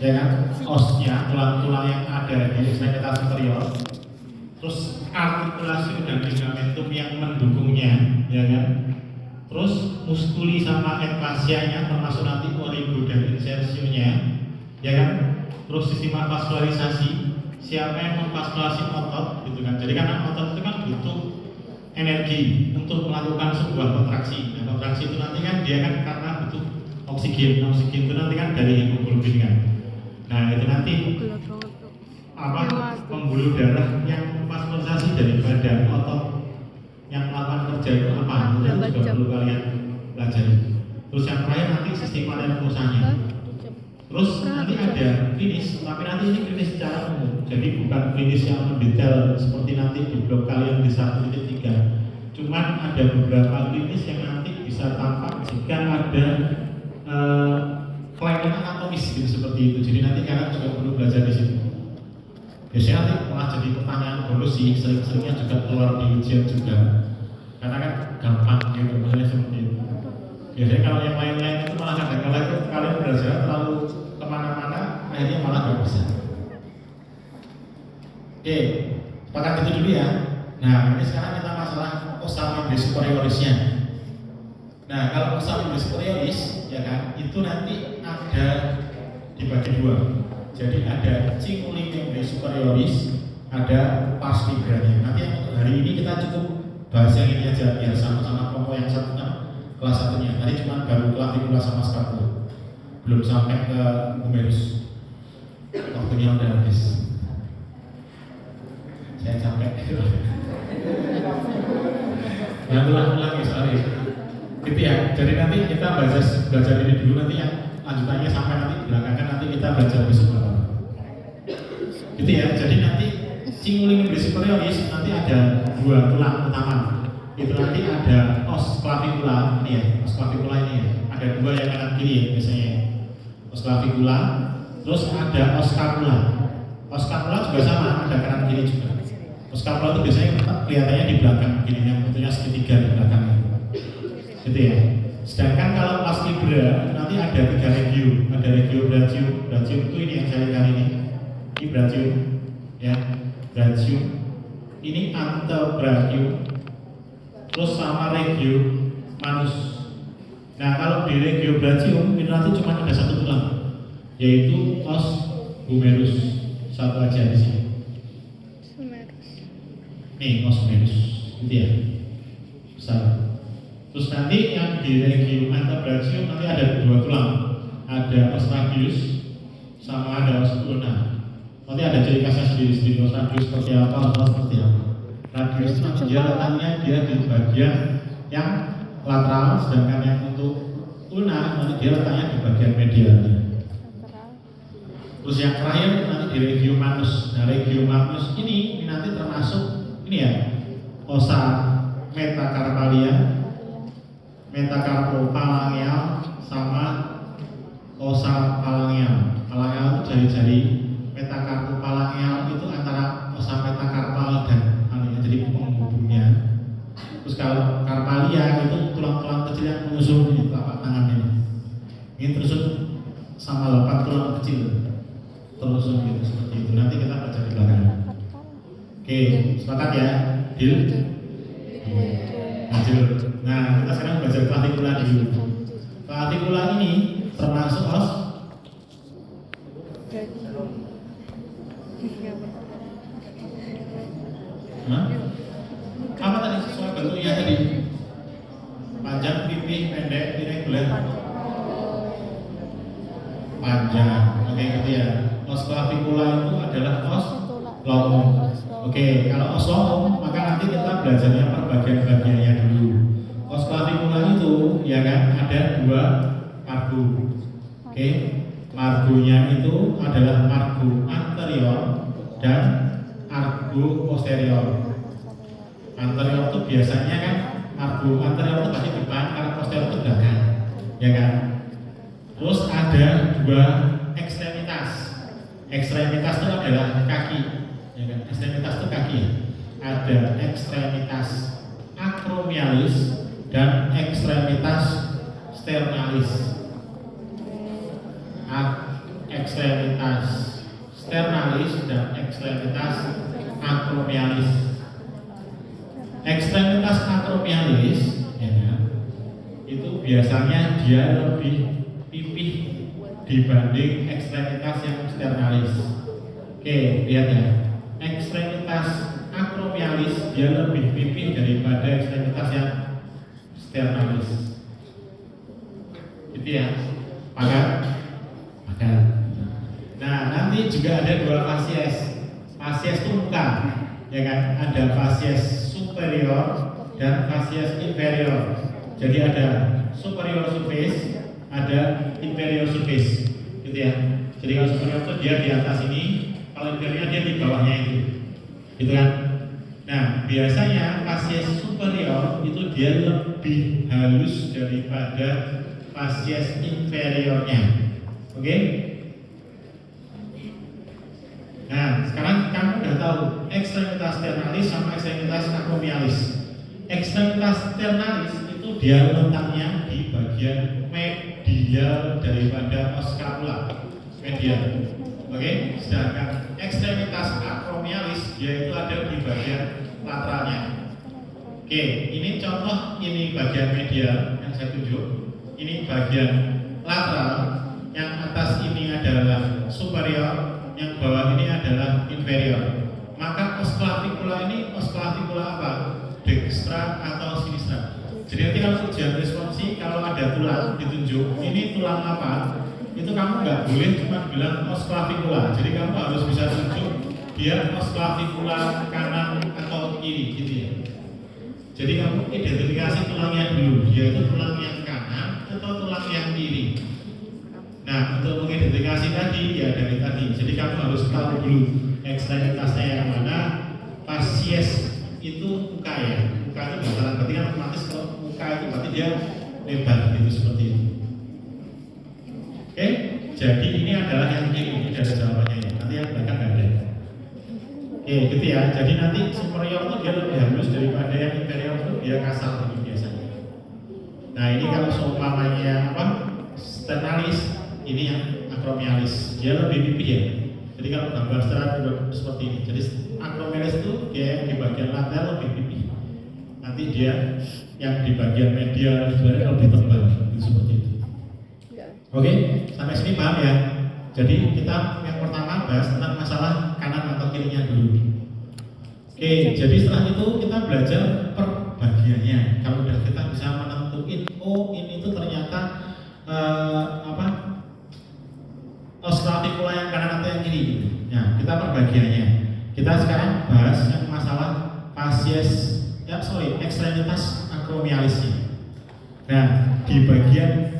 ya kan, osnya, tulang-tulang yang ada di ekstremitas superior, terus artikulasi dan ligamentum yang mendukungnya, ya kan, terus muskuli sama etfasianya termasuk nanti origo dan insersionya, ya kan, terus sistem vaskularisasi, siapa yang memvaskulasi otot, gitu kan, jadi karena otot itu kan butuh energi untuk melakukan sebuah kontraksi. Nah, kontraksi itu nanti kan dia kan karena butuh oksigen itu nanti kan dari hemoglobin kan. Nah, itu nanti apa pembuluh darah yang vaskularisasi daripada otot yang melakukan kerja itu apa? Itu juga perlu kalian pelajari. Terus yang terakhir nanti sistem nervosanya. Terus nanti ada klinis, tapi nanti ini klinis secara umum. Jadi bukan klinis yang mendetail seperti nanti di blog kalian di 1.3. Cuman ada beberapa klinis yang nanti bisa tampak jika ada kelainan anatomis gitu seperti itu. Jadi nanti kalian juga perlu belajar di situ. Biasanya nanti malah jadi pertanyaan bonus sih, sering-seringnya juga keluar di ujian juga. Karena kan gampang gitu, misalnya seperti itu. Biasanya kalau yang lain-lain itu malah kadang-kadang itu kalian belajar terlalu kemana-mana, akhirnya malah gak bisa. Oke, sepakat itu dulu ya. Nah, ini sekarang kita masalah ossa membri superiorisnya. Nah, kalau ossa membri superioris, ya kan, itu nanti ada dibagi dua. Jadi ada cinguli membri superioris, ada pars fibranya. Nanti untuk hari ini kita cukup bahas yang ini aja biar sama-sama kelompok yang satunya, kelas satunya. Tadi cuma baru clavicula sama scapula, belum sampai ke humerus. Waktunya udah habis. Saya capek. Nah, ulang-ulang ya soalnya. Gitu ya. Jadi nanti kita belajar ini dulu, nanti yang lanjutannya sampai nanti belakangan nanti kita belajar besok apa. Gitu ya. Jadi nanti cinguli membri superioris nanti ada dua tulang utama. Itu nanti ada os clavicula ini ya, os clavicula ini ya. Ada dua yang kanan kiri ya biasanya. Os clavicula, terus ada os scapula. Os scapula juga sama, ada kanan kiri juga. Os scapula itu biasanya kelihatannya di belakang, gini yang bentuknya segitiga di belakangnya. Gitu ya. Sedangkan kalau pars fibra nanti ada tiga regio, ada regio brachium. Brachium itu ini yang saya lihat ini. Ini brachium, ya, brachium. Ini antebrachium. Terus sama regio manus. Nah, kalau di regio brachium itu nanti cuma ada satu tulang, yaitu os humerus. Satu aja di sini. Nih, os humerus, gitu ya. Besar. Terus nanti yang di regio antebrachium nanti ada dua tulang, ada os radius sama ada os ulna. Nanti ada ciri khasnya sendiri-sendiri, os radius seperti apa, os seperti apa. Radius itu dia letaknya dia di bagian yang lateral, sedangkan yang untuk ulna nanti dia letaknya di bagian medialnya. Terus yang terakhir nanti di regio manus. Nah, regio manus ini nanti termasuk ini ya, ossa metacarpalia, metacarpophalangeal sama ossa phalangeal. Phalangeal itu jari-jari, metacarpophalangeal itu antara ossa metacarpal dan jadi penghubungnya. Terus kalau carpalia itu tulang-tulang kecil yang menyusul di telapak tangan ini. Ini terus sama 8 tulang kecil terus gitu seperti itu. Nanti kita baca di belakang. Oke, sepakat ya? Deal? Lanjut. Nah, kita sekarang belajar clavicula dulu. Clavicula ini termasuk os apa tadi sesuai bentuknya tadi? Panjang, pipih, pendek, irregular. Panjang, oke gitu ya. Os clavicula itu adalah os longum. Oke, kalau os longum maka nanti kita belajarnya per bagian-bagiannya dulu. Os clavicula itu ya kan ada dua margo. Oke, margonya itu adalah margo anterior dan margo posterior. Anterior itu biasanya kan margo anterior itu pasti depan, karena posterior itu belakang, ya kan? Terus ada dua ekstremitas. Ekstremitas itu adalah kaki, ya kan? Ekstremitas itu kaki. Ada ekstremitas acromialis dan ekstremitas sternalis. ekstremitas sternalis dan ekstremitas acromialis. Ekstremitas acromialis ya kan, itu biasanya dia lebih pipih dibanding ekstremitas yang sternalis. Oke, lihat ya. Ekstremitas acromialis dia lebih pipih daripada ekstremitas yang sternalis. Gitu ya. Pagar. Nah, nanti juga ada dua fasies. Fasies itu muka, ya kan? Ada fasies superior dan fasies inferior. Jadi ada superior surface, ada inferior surface, gitu ya. Jadi kalau superior itu dia di atas ini, kalau inferior dia di bawahnya itu, gitu kan. Nah, biasanya fasies superior itu dia lebih halus daripada fasies inferiornya. Oke? Nah, sekarang kamu udah tahu ekstremitas sternalis sama ekstremitas acromialis. Ekstremitas sternalis itu dia letaknya di bagian medial daripada os scapula, medial. Oke? Sedangkan ekstremitas acromialis dia itu ada di bagian lateralnya. Oke, ini contoh, ini bagian medial yang saya tunjuk. Ini bagian lateral, yang atas ini adalah superior, yang bawah ini adalah inferior. Maka os clavicula ini os clavicula apa? Dextra atau sinistra. Jadi nanti kalau ujian responsi, kalau ada tulang ditunjuk, ini tulang apa? Itu kamu nggak boleh cuma bilang os clavicula. Jadi kamu harus bisa tunjuk dia os clavicula kanan atau kiri, gitu ya. Jadi kamu identifikasi tulangnya dulu, dia itu tulang yang kanan atau tulang yang kiri. Nah, untuk mengidentifikasi tadi ya dari tadi. Jadi kamu harus tahu dulu ekstremitasnya yang mana. Fasies itu muka ya. Muka itu bakalan, berarti kan otomatis kalau muka itu berarti dia lebar gitu seperti itu. Oke, jadi ini adalah yang kiri, ini ada jawabannya ya. Nanti yang belakang nggak ada. Oke, gitu ya. Jadi nanti superior itu dia lebih halus daripada yang inferior itu dia kasar gitu biasanya. Nah, ini kalau seumpamanya apa? Sternalis, ini yang acromialis, dia lebih pipih ya. Jadi kalau gambar secara seperti ini, jadi acromialis itu dia yang di bagian lateral lebih pipih. Nanti dia yang di bagian medial sebenarnya lebih tebal, seperti itu. Oke, sampai sini paham ya. Jadi kita yang pertama bahas tentang masalah kanan atau kirinya dulu. Oke, jadi setelah itu kita belajar perbagiannya. Kalau udah kita bisa menentuin, oh ini tuh ternyata os clavicula yang kanan atau yang kiri. Nah, kita perbagiannya. Kita sekarang bahas yang masalah fasies, ekstremitas acromialisnya. Nah, di bagian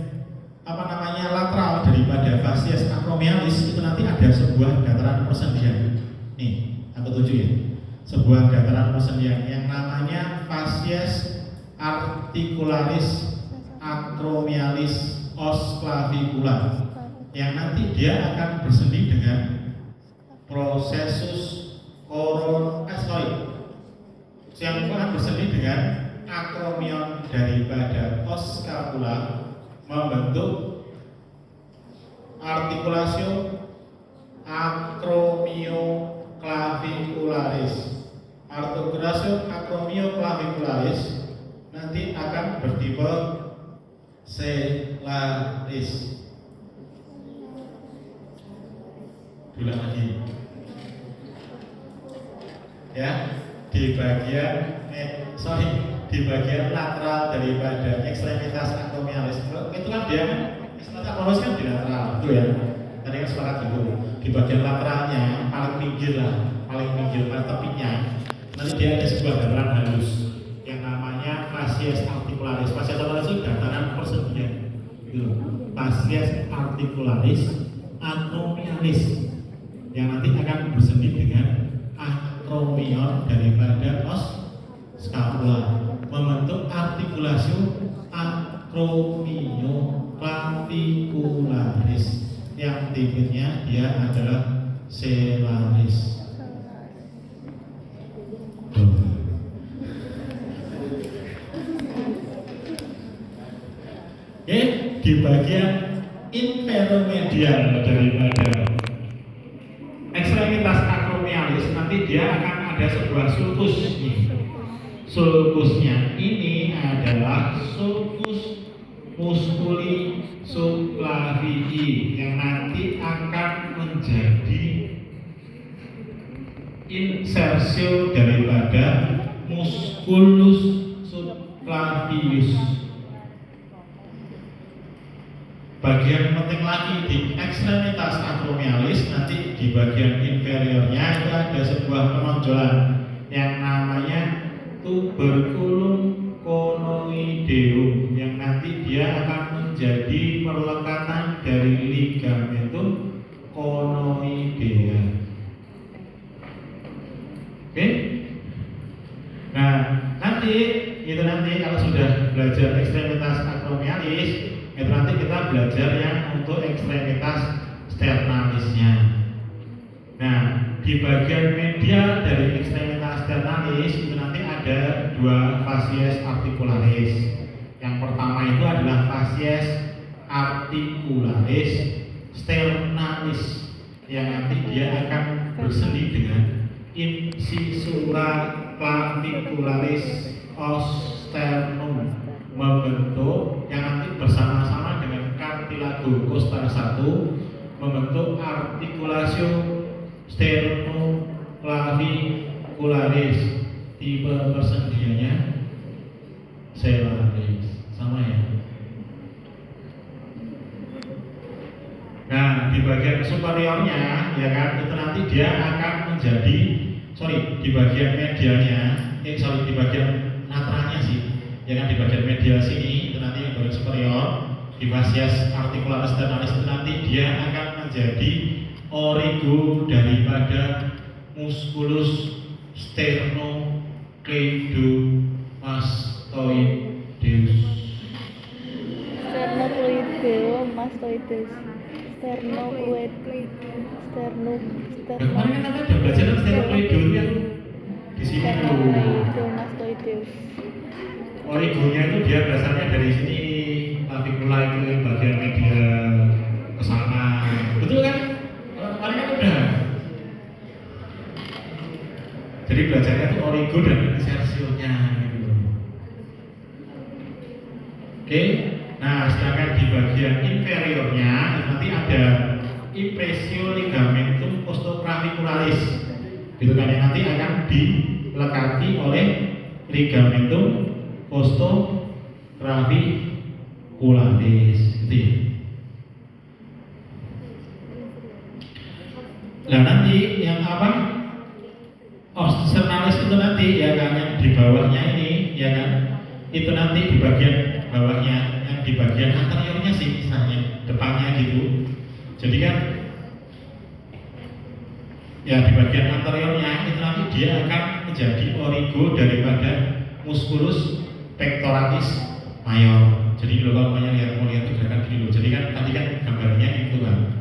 lateral daripada fasies acromialis itu nanti ada sebuah dataran persendian. Nih, aku tunjuk ya. Sebuah dataran persendian yang namanya fasies articularis acromialis os clavicula, yang nanti dia akan bersendi dengan prosesus yang akan bersendi dengan acromion daripada os scapula membentuk articulatio acromioclavicularis. Articulatio acromioclavicularis nanti akan bertipe selaris. Ulang lagi ya, di bagian di bagian lateral daripada ekstremitas acromialis itu kan dia ekstremitas acromialis kan di lateral itu ya, tadi kan sepakat gitu. Di bagian lateralnya paling pinggir tepinya nanti dia ada sebuah dataran halus yang namanya fasies articularis. Fasies articularis itu dataran persendian gitu. Fasies articularis acromialis yang nanti akan bersendi dengan acromion daripada os scapula membentuk articulatio acromioclavicularis yang tipenya dia adalah selaris. Oke, di bagian inferior itu medial daripada ekstremitas acromialis. Nanti dia akan ada sebuah sulcus nih. Sulcusnya ini adalah sulcus musculi subclavii yang nanti akan menjadi insersio daripada musculus subclavius. Bagian penting lagi di ekstremitas acromialis, nanti di bagian inferiornya itu ada sebuah penonjolan yang namanya tuberculum conoideum yang nanti dia akan menjadi perlekatan dari ligamentum conoidea. Oke? Nah, nanti kalau sudah belajar ekstremitas acromialis, itu nanti kita belajar yang untuk ekstremitas sternalisnya. Nah, di bagian medial dari ekstremitas sternalis itu nanti ada dua facies articularis. Yang pertama itu adalah facies articularis sternalis yang nanti dia akan berseli dengan incisura clavicularis osternum membentuk yang nanti bersama-sama dengan cartilago costa 1 membentuk articulatio sternoclavicularis. Tipe persendiannya selaris, sama ya. Nah, di bagian superiornya ya kan itu nanti dia akan menjadi di bagian medialnya di bagian lateralnya sih ya kan, di bagian medial sini itu nanti yang bagian superior di facies articularis sternalis itu nanti dia akan menjadi origo daripada musculus sternocleidomastoideus. Kemarin kan ada belajar sternocleido yang di sini sternocleidomastoideus. Origonya itu dia berdasarnya dari sini clavicula itu yang bagian medial ke sana, betul kan? Kemarin kan udah. Jadi belajarnya itu origo dan insersionya gitu. Oke. Nah, sedangkan di bagian inferiornya nanti ada impressio ligamentum costoclavicularis. Itu kan yang nanti akan dilekati oleh ligamentum costoclavicularis gitu ya. Nah, nanti yang apa? Sternalis itu nanti ya kan yang di bawahnya ini ya kan. Itu nanti di bagian bawahnya, yang di bagian anteriornya sih misalnya, depannya gitu. Jadi kan ya di bagian anteriornya itu nanti dia akan menjadi origo daripada musculus pectoralis mayor. Jadi kalau mau lihat itu gerakan gini loh. Jadi kan tadi kan gambarnya itu kan,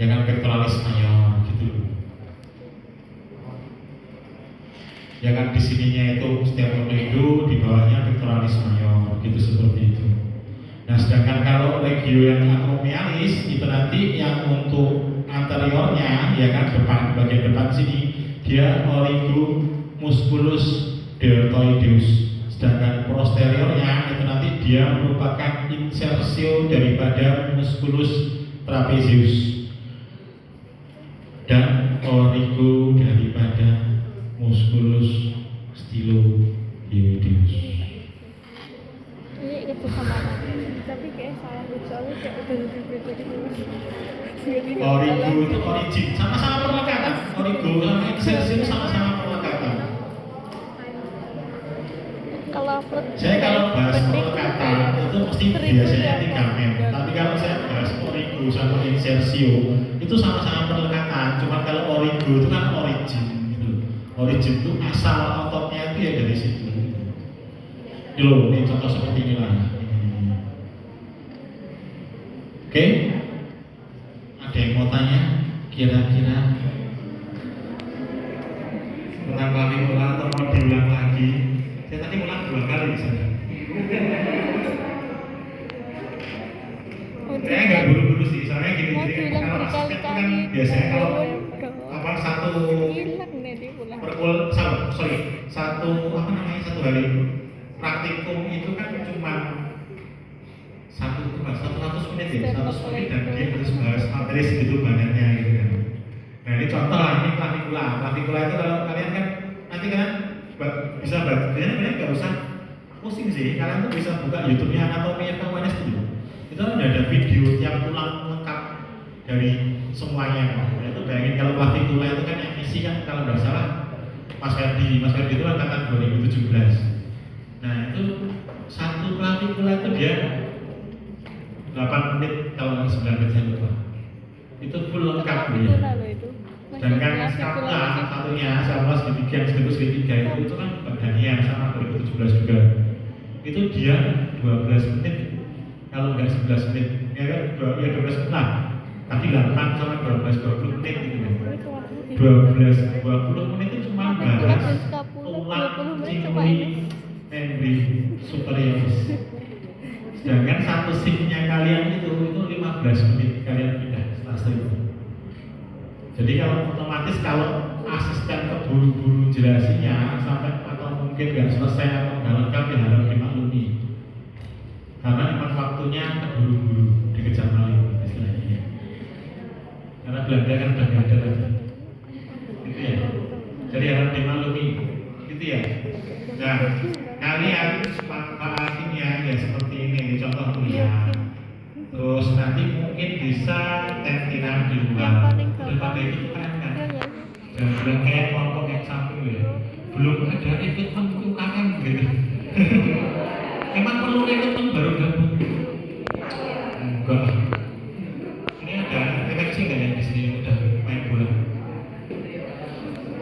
ya kan pectoralis mayor gitu. Ya kan di sininya itu sternocleido, di bawahnya pectoralis mayor, gitu seperti itu. Nah, sedangkan kalau regio yang acromialis itu nanti yang untuk anteriornya, ya kan bagian depan sini dia origo musculus deltoideus. Sedangkan posteriornya itu nanti dia merupakan insersio daripada musculus trapezius dan origo daripada musculus stylohyoideus. Ini itu sama, tapi kayak salah soalnya kayak udah lebih beda gitu. Origo itu origin, sama-sama perlekatan. Origo sama insertion sama-sama perlekatan. Saya kalau bahas perlekatan itu mesti biasanya ligamen. Tapi kalau saya bahas origo sama insersio itu sama-sama perlekatan. Cuma kalau origo itu kan origin. Origin itu asal ototnya itu ya dari situ. Ini contoh seperti inilah. Oke? Ada yang mau tanya? Kira-kira tentang clavicula atau mau diulang lagi? Saya tadi ulang 2 kali di sana. Saya nggak udah diulang kalau asisten itu kan berkali-kali. biasanya kalau Bodoh. apa satu Hilang nih dia pulang. satu apa namanya satu hari praktikum itu kan cuma 100 menit ya, 100 menit dan dia harus bahas materi segitu banyaknya gitu kan. Nah ini contoh lah, ini klavikula itu kalau kalian kan nanti kalian bisa baca, sebenarnya nggak usah pusing sih, kalian tuh bisa buka YouTube-nya anatomi FKUNS dulu. Itu ada video yang tulang lengkap dari semuanya. Nah, itu bayangin kalau klavikula itu kan yang isi kan kalau nggak salah Mas Ferdi itu angkatan 2017. Nah itu satu klavikula itu dia 8 menit kalau nggak 9 menit saya lupa. Itu full lengkap ya. Sedangkan skapula satunya sama segitiga itu kan bagiannya sama 2017 juga. Itu dia 12 menit kalau nggak 11 menit ya kan 12 menit lah. Tadi 8 sama 20 menit gitu kan. 20 menit itu cuma bahas tulang cinguli membri superioris. Sedangkan satu shiftnya kalian itu 15 menit kalian pindah selesai itu. Jadi kalau otomatis kalau asisten keburu-buru jelasinya sampai atau mungkin nggak selesai atau nggak lengkap ya harus dimaklumi. Karena emang waktunya keburu-buru dikejar maling istilahnya. Karena Belanda kan udah nggak ada lagi. Gitu ya. Jadi harus dimaklumi. Gitu ya. Nah, kalian manfaatinnya ya seperti ini contoh kuliah. Terus nanti mungkin bisa tentiran di luar. Daripada itu kan dan bilang kayak kelompok yang satu ya. Belum ada ikut UKM gitu. Emang perlu ikut baru gabung? Enggak. Ini ada seleksi nggak yang di sini udah main bola?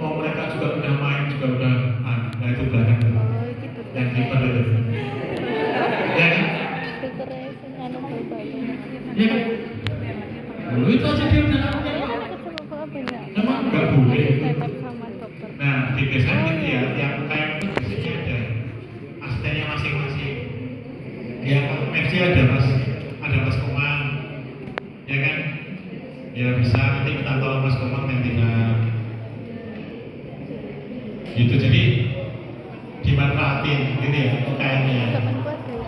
Oh mereka juga udah main juga udah nah itu belakang tuh. Yang kiper itu. Ya kan? Ya kan? Dulu itu aja dia udah lakukan. Emang nggak boleh. Nah di desa gitu ya, yang UKM itu di sini ada asistennya masing-masing. Ya kalau FC ada mas Komang, ya kan? Ya bisa nanti minta tolong mas Komang nantikan. Gitu jadi dimanfaatin gitu ya UKM-nya.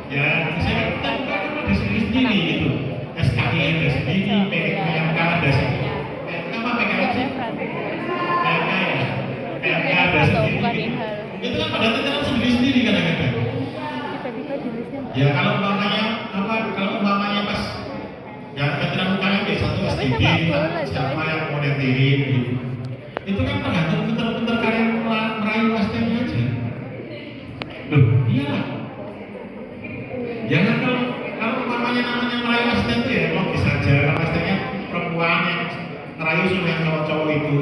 Ya saya kan ada sendiri gitu. SKI ada sendiri, PMK ada sendiri. PMK apa PKM sih? PMK ya. PMK ada sendiri. Itu kan pada tataran sendiri-sendiri kadang-kadang. Ya kalau umpamanya pas ya ketika UKM ya satu SDB siapa yang mau netirin gitu. Itu kan tergantung pinter-pinter kalian merayu aslinya aja. Loh, iyalah. Jangan kalau umpamanya namanya merayu asisten itu ya logis saja. Kalau aslinya perempuan yang merayu suruh yang cowok-cowok itu.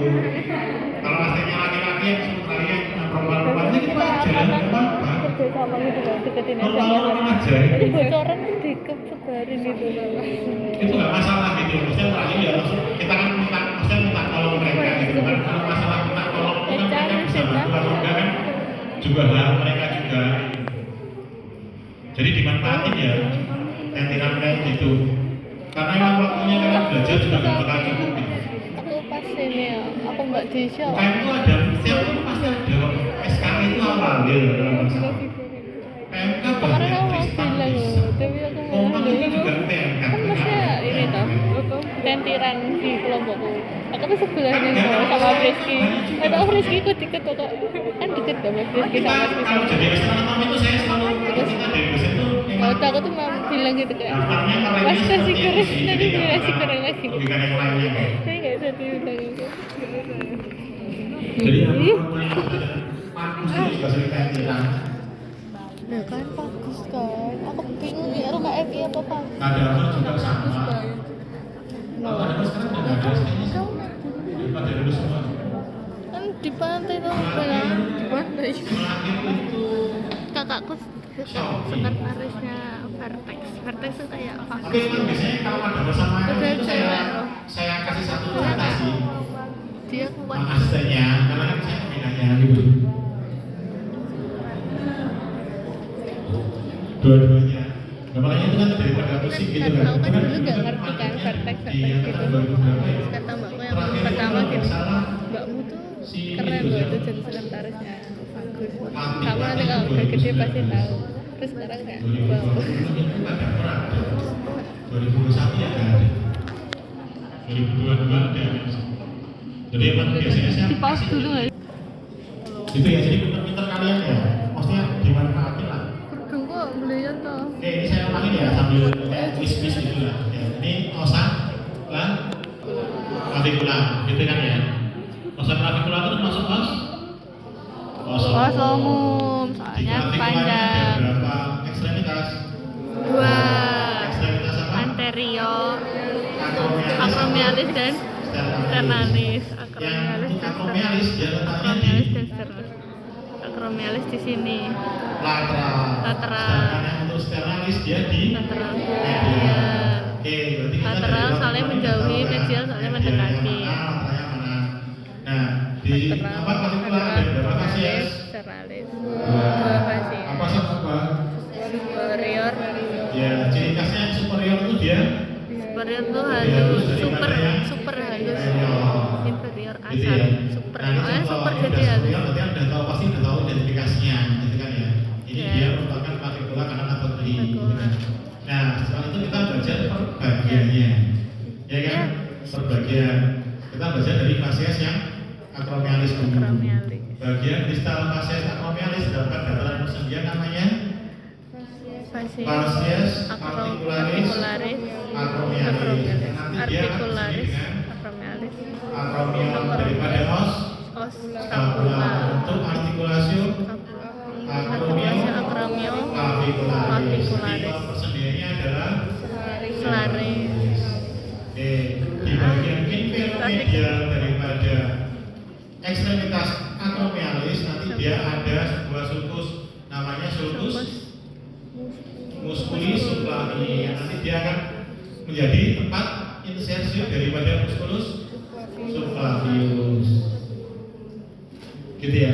Kalau aslinya laki-laki yang suruh merayu yang perempuan-perempuan itu gitu aja, nggak apa-apa. Normal aja. Jadi bocoran tuh dikesebarin gitu loh. Itu nggak masalah gitu. Maksudnya merayu ya kita kan minta tolong mereka gitu kan. Kalau masalah minta tolong itu kan mereka bisa bantu atau enggak kan juga hak mereka juga. Jadi dimanfaatin ya tentiran kayak gitu. Karena emang waktunya kalian belajar juga nggak bakal cukup gitu. Aku pas ini ya, aku nggak di show. UKM itu ada, setiap itu pasti ada. SKI itu awal kalau nggak salah. PMK Kemarin banyak aku Tristan bilang bisa. loh, tapi aku Komang itu ngomong juga PMK. kan maksudnya ini tau, tentiran di kelompokku. Aku tuh sebelahnya loh sama Rizky. Ada Rizky ikut deket kok, kan deket dong Mas Rizky Kita sama Rizky. kalau jadi astronom itu saya selalu kita dari dosen tuh Waktu aku tuh mau bilang gitu kayak, daftarnya karena Mas ini kasih seperti keren, ini sih, nanti jadi nggak kasih bakal keren lagi. merugikan yang lainnya. Saya nggak bisa diundang itu. Jadi apa yang bagus itu juga sering tentiran. Nah kan bagus kan, aku bingung ya RKMI apa pak? Ada apa juga sama. Nah, Kalau ada sekarang udah nggak ada aslinya sih. Pada dulu semua. kan di pantai tuh kayak di pantai. Terakhir itu Kakakku sekretarisnya Vertex tuh kayak apa? tapi emang biasanya kalau ada bersama itu saya kasih satu fantasi Dia kuat. asistennya karena kan saya pembinanya gitu. Dua-duanya. Nah, makanya itu kan daripada aku bersih gitu kan kan. aku kan Itu dulu nggak itu ngerti kan makanya vertex di gitu. angkatan 2000 ya. Terus kata mbakku yang Terakhir itu pertama kalau gini, nggak salah mbakmu tuh si keren itu loh ya. itu jadi sekretarisnya bagus. Mati, Kamu nanti mati kalau itu udah gede 2009 pasti ya. tahu. Terus sekarang kayak wow. 2020 itu ada perang. 2021 ya nggak ada. 2022 ada. Jadi emang biasanya saya Di pause dulu nggak? itu ya, jadi pinter-pinter kalian ya. Maksudnya dimanfaatin lah. Kerudung kok belian toh. Oke, ini saya ulangin ya sambil kayak twist-twist gitu lah. Ya, ini osa lah clavicula, gitu kan ya. Osa clavicula itu masuk os. Os umum, Di soalnya claviculanya ada panjang. berapa ekstremitas? 2 Ekstremitas apa? anterior, Acromialis, acromialis dan sternalis. sternalis. Yang Acromialis untuk dan acromialis dia letaknya di acromialis dan sternalis. Acromialis di sini. lateral. Lateral. Sedangkan yang untuk sternalis dia di Lateral. medial. Oke, berarti kita Lateral dari soalnya luar menjauhi, ini tahu kan medial soalnya medialnya mendekati. mana, latarnya mana. Nah, di Lateral. apa clavicula ada berapa fasies? Sternalis. Dua. 2 fasies. Apa sama apa? Superior. Ya, ciri khasnya yang superior itu dia Superior tuh lebih halus, daripada yang super halus. inferior. Inferior Gitu asal, ya. super. Nah, ini Soalnya kalau super ini jadi udah halus. superior berarti udah tahu, pasti udah tahu identifikasinya, gitu kan ya. Ini Ya. dia merupakan clavicula kanan atau kiri, gitu Clavicula. kan. Nah, setelah itu kita belajar perbagiannya, ya kan? Ya. Perbagian. Kita belajar dari fasies yang acromialis dulu. Acromialis. Bagian distal fasies acromialis terdapat dataran persendian namanya Fasies fasies articularis, articularis acromialis, acromialis. Nanti dia akan articularis, disebut dengan acromialis, acromion daripada os os, scapula. scapula, Untuk artikulasi artikulasi acromio, clavicularis. Jadi clavicularis, persendiannya adalah solaris. Oke, di bagian inferior medial daripada ekstremitas acromialis nanti dia ada sebuah sulcus namanya sulcus musculi subclavii. Nanti dia akan menjadi tempat insersi daripada musculus subclavius. Gitu ya.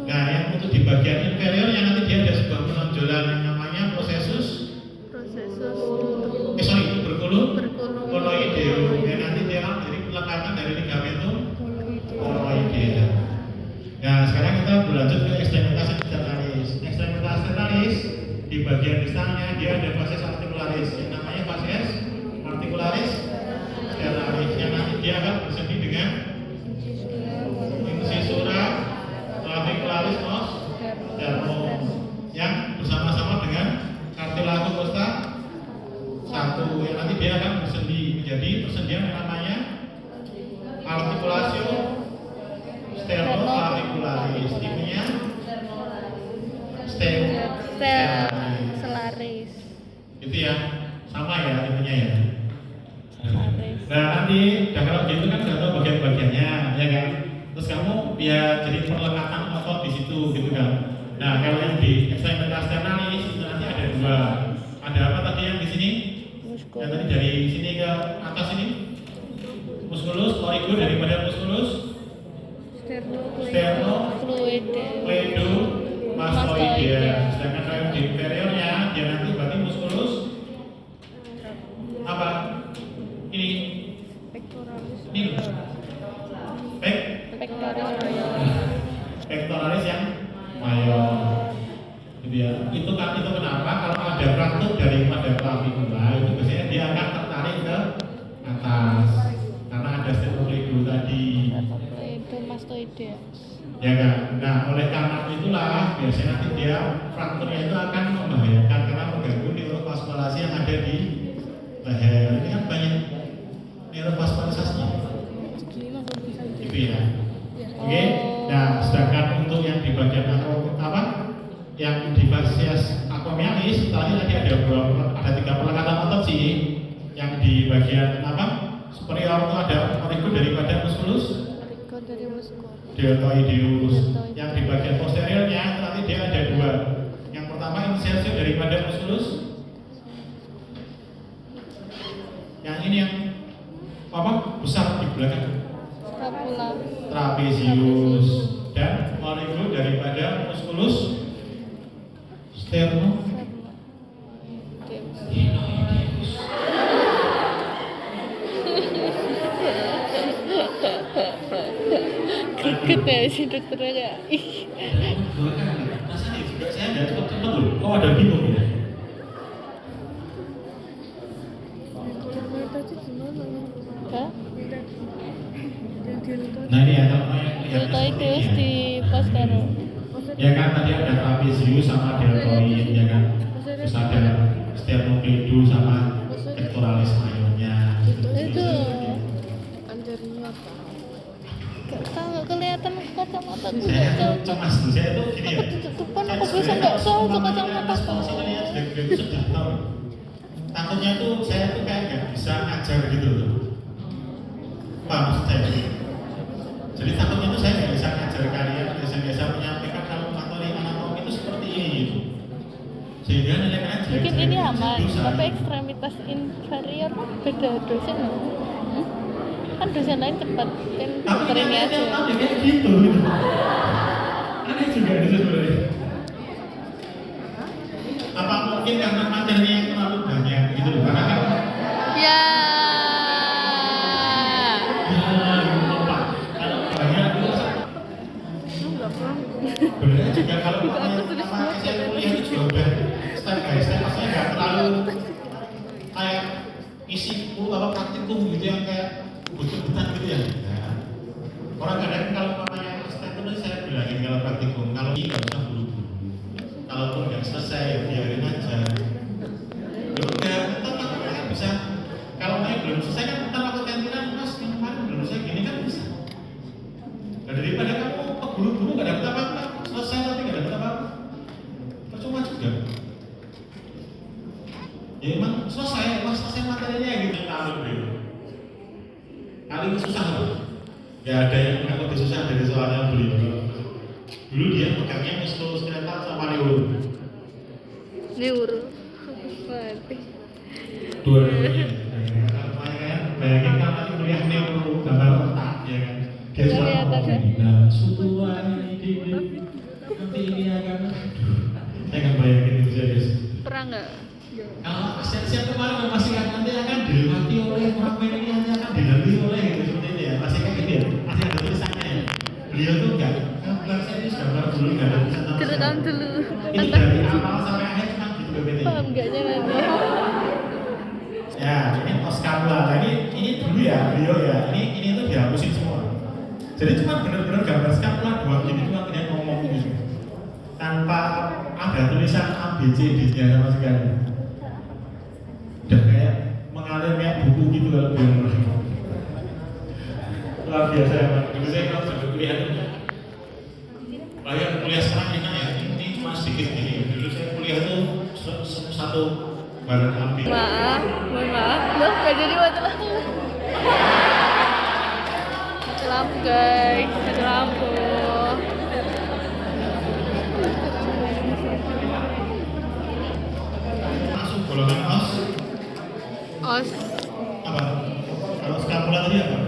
Nah, yang untuk di bagian inferiornya nanti dia ada sebuah penonjolan yang namanya processus berkulum coloideo. Ya, nanti dia akan menjadi pelekatan dari ligamentum coloidea. Nah, sekarang kita berlanjut ke ekstremitas sternalis. Ekstremitas sternalis di bagian distalnya dia ada fasies articularis yang namanya fasies articularis sternalis yang nanti dia akan bersendi dengan incisura clavicularis os sternum yang bersama-sama dengan cartilago costa 1 yang nanti dia akan bersendi menjadi persendian yang namanya articulatio sternoclavicularis. Tipenya Selaris. itu ya, sama ya tipenya ya. Selaris. Nah nanti udah kalau gitu kan udah tahu bagian-bagiannya, ya kan. Terus kamu biar jadi perlekatan otot di situ, gitu kan. Nah kalau yang di ekstremitas sternalis itu nanti ada 2. Ada apa tadi yang di sini? Yang tadi dari sini ke atas ini musculus origo daripada musculus sternocleidomastoidea. Sedangkan kalau yang di inferiornya dia nanti berarti musculus apa? Ini loh. Pectoralis yang mayor. Gitu ya. Itu kenapa kalau ada fraktur daripada clavicula itu biasanya dia akan tertarik ke atas karena ada sternocleido tadi. Itu mastoidea. Ya kan? Nah, oleh karena itulah biasanya nanti dia frakturnya itu akan membahayakan karena mengganggu neurovaskulasi yang ada di leher. Ini kan banyak neurovaskulisasinya. Gitu ya. Oke. Nah, sedangkan untuk yang di bagian apa? Yang di fasies acromialis tadi ada 3 pelekatan otot sih. Yang di bagian apa? Superior itu ada origo daripada musculus deltoideus. Yang di bagian posteriornya nanti dia ada 2. Yang pertama insersi daripada musculus. Yang ini yang apa? Besar di belakang. Scapula. Trapezius dan origo daripada musculus sternocleidomastoideus. Greget ya si dokternya kayak ih. Dua kali. Rasanya juga saya nggak cepet-cepet loh. Oh ada bingung ya. Hah? Nah ini ya kalau yang Deltoideus di Postero. ya kan tadi ada trapezius sama deltoid ya kan. Terus ada sternocleido sama pectoralis mayornya. Itu gak tahu kelihatan kacamata gue Saya gak tuh cocok. cemas tuh, saya tuh gini ya. Aku tutupan aku bisa nggak cocok kacamata kau. Takutnya tuh saya tuh kayak nggak bisa ngajar gitu loh. Paham maksud saya? Jadi takutnya tuh saya nggak bisa ngajar kalian, biasa menyampaikan kalau materi anatomi itu seperti ini gitu. Sehingga nilai kalian jelek. Mungkin ini aman, tapi ekstremitas inferior beda dosen loh. Kan dosen lain cepat, kan dokter ini aja. Tapi kayak gitu. Aneh juga itu sebenarnya. Apa mungkin karena materinya yang terlalu banyak gitu loh? Karena kan Ya. lupa. Kalau banyak itu sebenarnya juga kalau sama saya kuliah itu juga udah step by step, maksudnya nggak terlalu kayak isi apa praktikum gitu yang kayak ubut-ubutan gitu ya. Nah, orang kadang kalau mamanya step itu saya bilangin kalau praktikum kalau ini nggak usah buru-buru. Kalaupun nggak selesai ya biarin aja. Ya udah, ntar makanya bisa. Kalau kayak belum selesai kan ntar waktu kantinan mas yang kemarin belum selesai gini kan bisa. Nah, daripada kamu keburu-buru nggak dapet apa-apa, selesai tapi nggak dapet apa-apa, percuma juga. Ya emang selesai, mas selesai materinya gitu tahu deh. Kali itu susah loh. Ya ada yang lebih susah dari soalnya beliau. Dulu dia pegangnya muskuloskeletal sama neuro. Neuro. Mati. Dua-duanya. Bayangin kalau nanti kuliah neuro gambar otak ya kan. Dia Kelihatan ya. nah, sutuan ini nanti ini akan. Saya nggak bayangin itu serius. Pernah nggak? Kalau siap-siap kemarin masih nanti akan dilewati oleh pemain ini nanti akan dilalui oleh gitu seperti ini ya. Masih kayak gitu ya. Masih ada tulisannya ya. Beliau tuh enggak. Kan saya itu gambar dulu nggak ada tulisan sama Dulu tahun dulu. Ini dari awal sampai akhir cuma gitu BPT. Paham nggaknya nanti? Ya, ini oskapula. Nah, ini dulu ya, beliau ya. Ini tuh dihapusin semua. Jadi cuma benar-benar gambar skapula dua gini cuma dia ngomong gitu. Tanpa ada tulisan A B C D-nya sama sekali. Udah kayak mengalir kayak buku gitu kalau beliau. Luar biasa ya, Pak. Dulu saya kalau sambil kuliah tuh kuliah sekarang enak ya, ini cuma sedikit gini. Dulu saya kuliah tuh satu barang api. Maaf, mohon maaf. Loh, gak jadi mati lampu. Mati lampu guys, mati lampu. Masuk golongan os. Os. Apa? Kalau skapula tadi apa?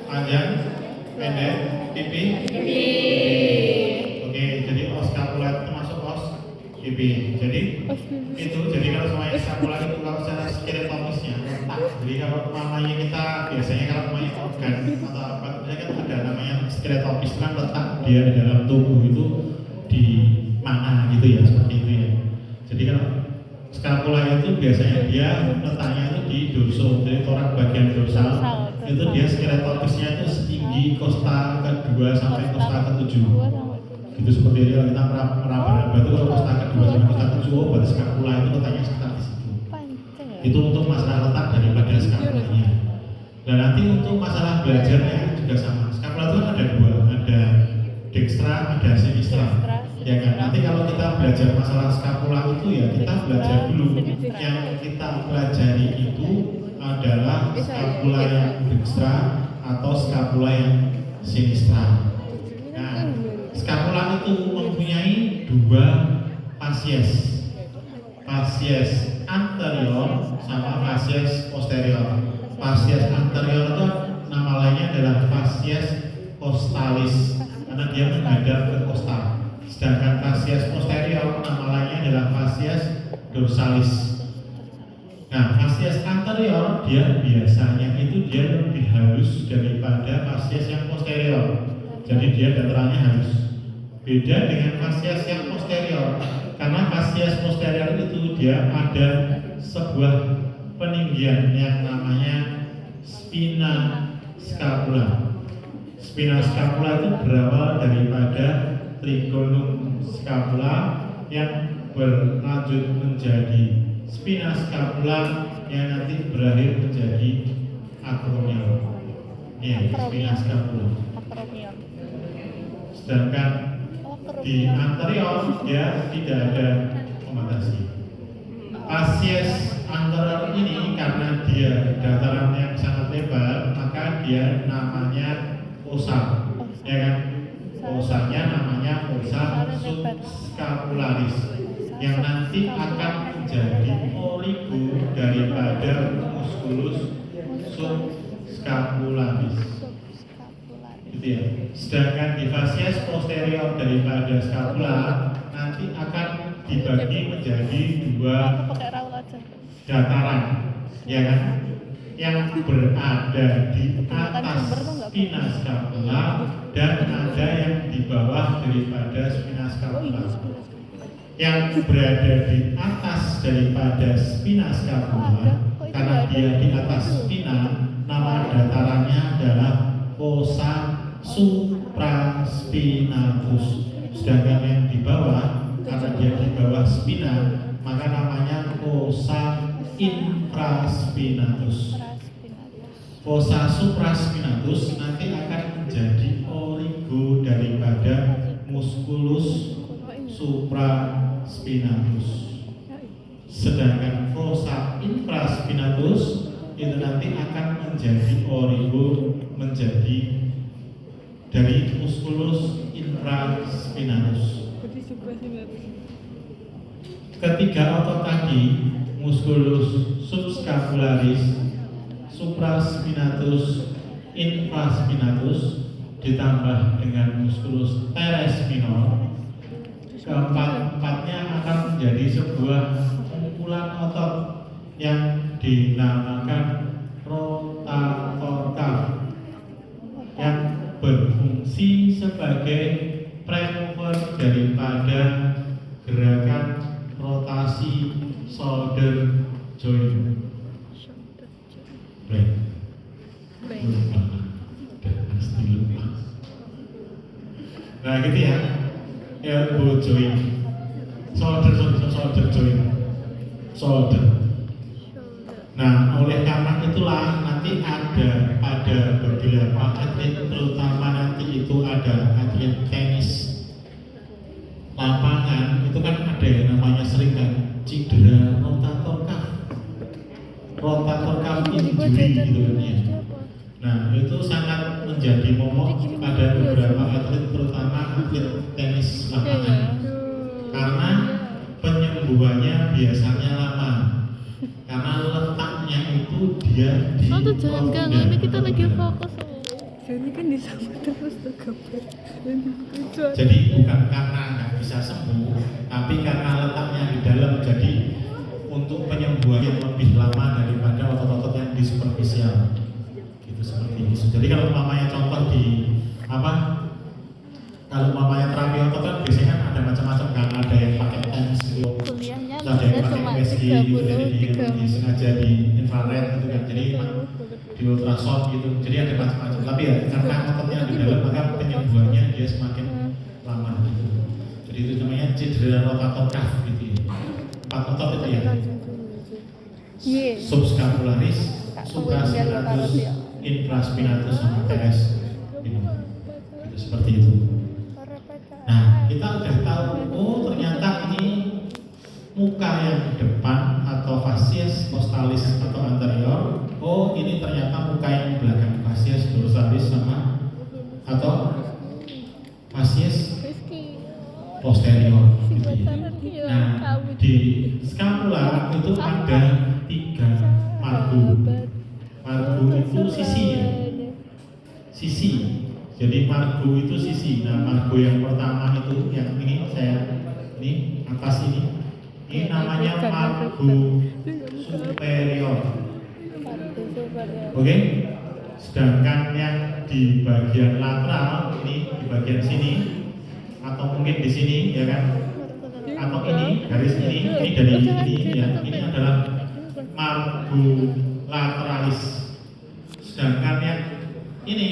Panjang, pendek, pipi. Pipi. Oke, jadi os skapula itu masuk os pipi. Jadi itu jadi kalau semuanya skapula itu kalau secara skeletomisnya letak. Jadi kalau namanya kita biasanya kalau namanya organ atau apa, biasanya kan ada namanya skeletomis kan letak dia di dalam tubuh itu di mana gitu ya seperti itu ya. Jadi kalau skapula itu biasanya dia letaknya itu di dorso, jadi torak bagian dorsal itu dia skeletomisnya itu setinggi kosta kedua sampai kosta ketujuh. Gitu seperti itu kalau kita meraba-raba itu kalau kosta kedua sampai kosta ketujuh, oh berarti skapula itu letaknya sekitar di situ. Itu untuk masalah letak daripada skapulanya. Dan nanti untuk masalah belajarnya juga sama. Skapula itu kan ada dua, ada dextra, ada sinistra. Ya kan, nanti kalau kita belajar masalah skapula itu ya kita belajar dulu. Yang kita pelajari itu adalah skapula yang dextra atau skapula yang sinistra. Nah, skapula itu mempunyai dua fasies, fasies anterior sama fasies posterior. Fasies anterior itu nama lainnya adalah fasies costalis karena dia menghadap ke kostal. Sedangkan fasies posterior nama lainnya adalah fasies dorsalis. Nah, fasies anterior dia biasanya itu dia lebih halus daripada fasies yang posterior. Jadi dia datarannya halus. Beda dengan fasies yang posterior. Karena fasies posterior itu dia ada sebuah peninggian yang namanya spina scapula. Spina scapula itu berawal daripada trigonum scapula yang berlanjut menjadi spina scapula yang nanti berakhir menjadi acromion. Ya, spina scapula. Akromion. Sedangkan Oh, di akromion. anterior dia tidak ada kombatasi. Fasies anterior ini karena dia dataran yang sangat lebar, maka dia namanya fossa, ya kan? Fossanya namanya fossa subscapularis, yang nanti akan menjadi oligo daripada musculus subscapularis. Gitu ya. Sedangkan di fasies posterior daripada scapula nanti akan dibagi menjadi dua Aku pakai raul aja. dataran, ya kan? Yang berada di atas spina scapula dan ada yang di bawah daripada spina scapula. Yang berada di atas daripada spina scapula, karena dia di atas spina, nama datarannya adalah fossa supraspinatus. Sedangkan yang di bawah, karena dia di bawah spina, maka namanya fossa infraspinatus. Fossa supraspinatus nanti akan menjadi oligo daripada musculus supraspinatus. Sedangkan fossa infraspinatus itu nanti akan menjadi oligo menjadi dari musculus infraspinatus. Ketiga otot tadi, musculus subscapularis, supraspinatus, infraspinatus ditambah dengan musculus teres minor, keempat-empatnya akan menjadi sebuah kumpulan otot yang dinamakan rotator cuff yang berfungsi sebagai premover daripada gerakan rotasi shoulder joint. Lupa. Pasti lupa. Nah gitu ya, elbow joint, shoulder joint, shoulder. Nah oleh karena itulah nanti ada pada beberapa atlet, terutama nanti itu ada atlet tenis lapangan, itu kan ada yang namanya sering kan cedera rotator cuff injury gitu kan ya. Nah itu sangat menjadi momok pada beberapa atlet, terutama atlet tenis lapangan, karena penyembuhannya biasanya lama, karena letaknya itu dia di jangan ganggu, ini kita lagi fokus. Jadi kan disambut terus tergambar. Jadi bukan karena nggak bisa sembuh, tapi karena letaknya di dalam, jadi untuk penyembuhan yang lebih lama daripada otot-otot yang di superficial. Gitu seperti ini. Jadi kalau mamanya contoh di apa? Kalau mamanya terapi otot kan biasanya kan ada macam-macam kan, ada yang pakai TENS gitu, Kuliahnya ada yang bisa pakai cuma USG gitu, jadi sengaja di infrared gitu kan, jadi di ultrasound gitu, jadi ada macam-macam. Tapi ya karena ototnya di dalam maka penyembuhannya dia semakin lama gitu. Jadi itu namanya cedera rotator cuff gitu ya. 4 otot itu ya. Subscapularis, supraspinatus, infraspinatus sama teres. Gitu. Gitu, seperti itu. Nah, kita udah tahu, oh ternyata ini muka yang depan atau fasies postalis atau anterior. Oh, ini ternyata muka yang belakang, fasies dorsalis sama atau fasies posterior gitu ya. Nah, di scapula itu ada 3 margo. Margo itu sisi ya. Sisi. Jadi margo itu sisi. Nah, margo yang pertama itu yang ini saya ini atas ini Ini namanya margo superior. Margo superior. Oke. Sedangkan yang di bagian lateral ini di bagian sini atau mungkin di sini ya kan, atau ini garis ini dari ini ya, ini adalah margo lateralis. Sedangkan yang ini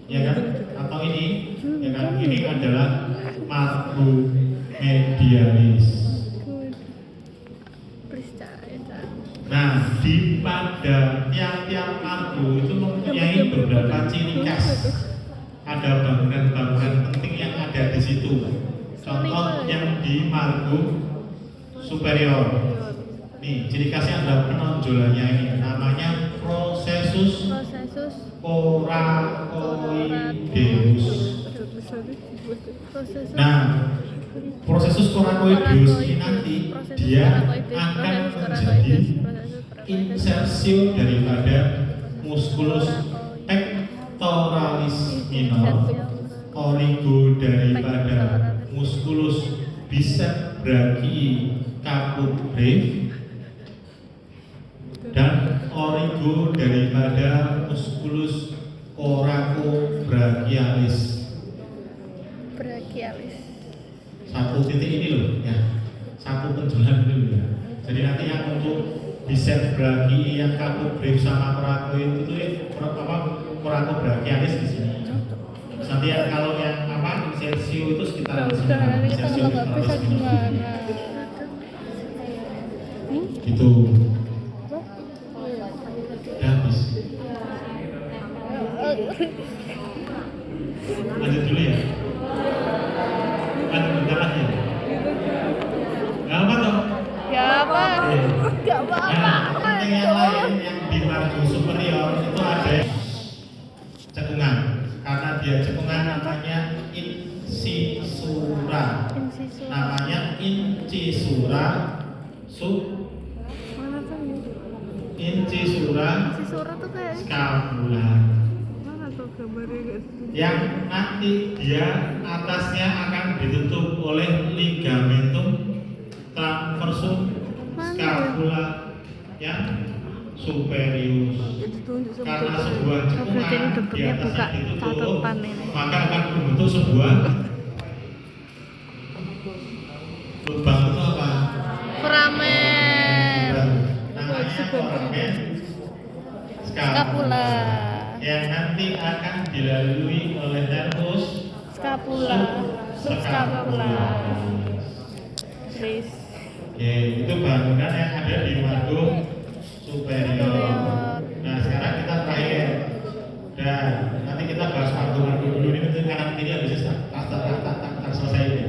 ya kan, atau ini ya kan, ini adalah margo medialis. Nah, pada tiap-tiap margo itu mempunyai beberapa ciri khas. Ada bangunan-bangunan penting yang ada di situ. Contoh yang di margo superior. Nih, ciri khasnya adalah penonjolannya ini. Namanya prosesus coracoideus. Nah, prosesus coracoideus ini nanti dia akan menjadi insersio daripada musculus pectoralis minor, origo daripada musculus bicep brachii caput breve, dan origo daripada musculus coracobrachialis. Satu titik ini loh ya, satu penjualan dulu ya. Jadi nanti yang untuk bicep brachii yang caput breve sama coracoid itu coracobrachialis di sini. Terus nanti ya, kalau yang insersio itu sekitar di sini. Ini kalau nggak bisa gimana? Itu udah habis. Lanjut dulu ya. Lanjut bentar lagi. Gak apa toh? Ya apa? Gak apa-apa. Nah, yang lain yang di margo superior itu ada cekungan. Karena dia cekungan namanya incisura. Namanya incisura incisura tuh kayak scapula. mana tuh gambarnya? Yang nanti dia atasnya akan ditutup oleh ligamentum transversum scapula yang superius. Karena sebuah cekungan di atasnya ditutup, maka akan membentuk sebuah lubang. Itu apa? Foramen. Namanya foramen Scapula. yang nanti akan dilalui oleh nervus subscapula. Terus Oke, itu bangunan yang ada di margo superior. Nah, sekarang kita terakhir. Dan nanti kita bahas margo dulu, ini nanti kanan kiri habis tak selesai ini.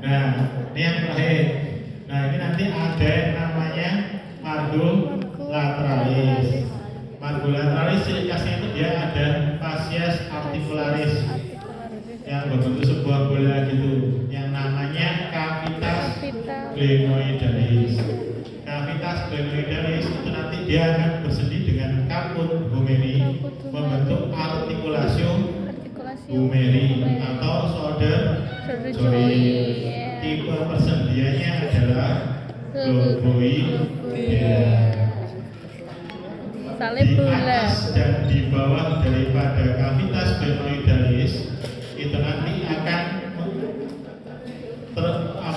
Nah, ini yang terakhir. Nah, ini nanti ada yang namanya margo lateralis. Margo lateralis ciri khasnya itu dia ada fascies articularis yang berbentuk sebuah bola gitu, yang namanya cavitas glenoidalis. Cavitas glenoidalis itu nanti dia akan bersendi dengan caput humeri, membentuk articulatio humeri atau shoulder joint. Tipe persendiannya adalah globoidea. Di atas dan di bawah daripada cavitas glenoidalis itu nanti akan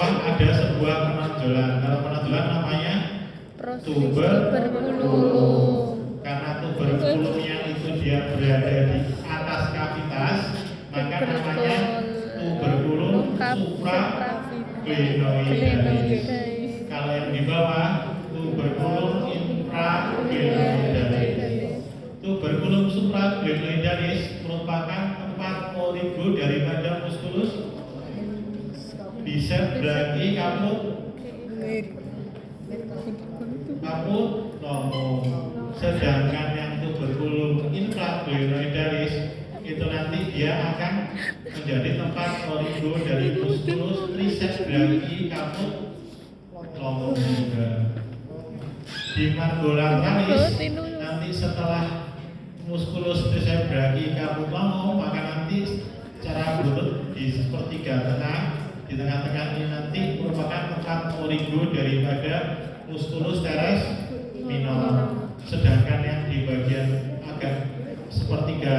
ada sebuah penonjolan. Kalau penonjolan namanya tuberculum. Karena tuberculumnya itu dia berada di atas cavitas, maka namanya tuberculum supraglenoidalis. Kalau yang di bawah tuberculum infraglenoidalis. Tuberculum supraglenoidalis merupakan tempat origo daripada musculus bicep brachii caput lomong. Sedangkan yang tuberculum infraglenoidalis itu nanti dia akan menjadi tempat origo dari musculus triceps brachii caput lomong juga. Di margo lateralis nanti setelah musculus triceps brachii caput lomong, maka nanti secara berurut di sepertiga tengah di tengah-tengah ini nanti merupakan tempat origo daripada musculus teres minor. Sedangkan yang di bagian agak sepertiga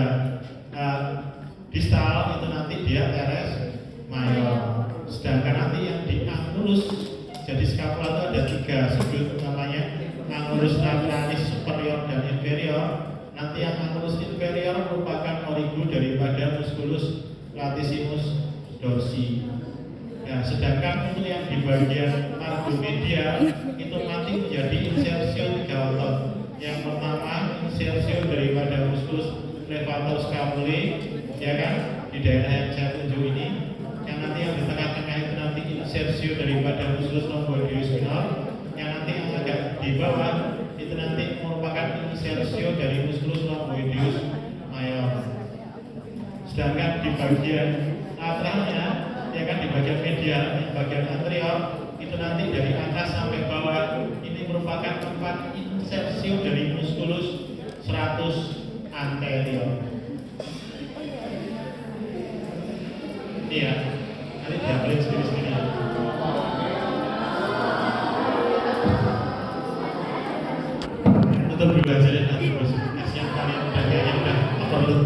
distal itu nanti dia teres mayor. Sedangkan nanti yang di angulus, jadi skapula itu ada 3 sudut namanya angulus lateralis superior dan inferior. Nanti yang angulus inferior merupakan origo daripada musculus latissimus dorsi. Nah, sedangkan untuk yang di bagian margomedial itu nanti menjadi insersio 3 otot. Yang pertama insersio daripada musculus levatoscapulae, ya kan, di daerah yang saya tunjuk ini. Yang nanti yang di tengah-tengah itu nanti insersio daripada musculus lomboideus minor. Yang nanti yang agak di bawah itu nanti merupakan insersio dari musculus lomboideus mayor. Sedangkan di bagian lateralnya, ya kan, di bagian medial, di bagian anterior itu nanti dari atas sampai bawah ini merupakan tempat insersio dari musculus stratus anterior. Iya, nanti diambilin sendiri-sendiri. Tutup dulu aja deh, nanti besok kasihan kalian udah kayaknya udah overload.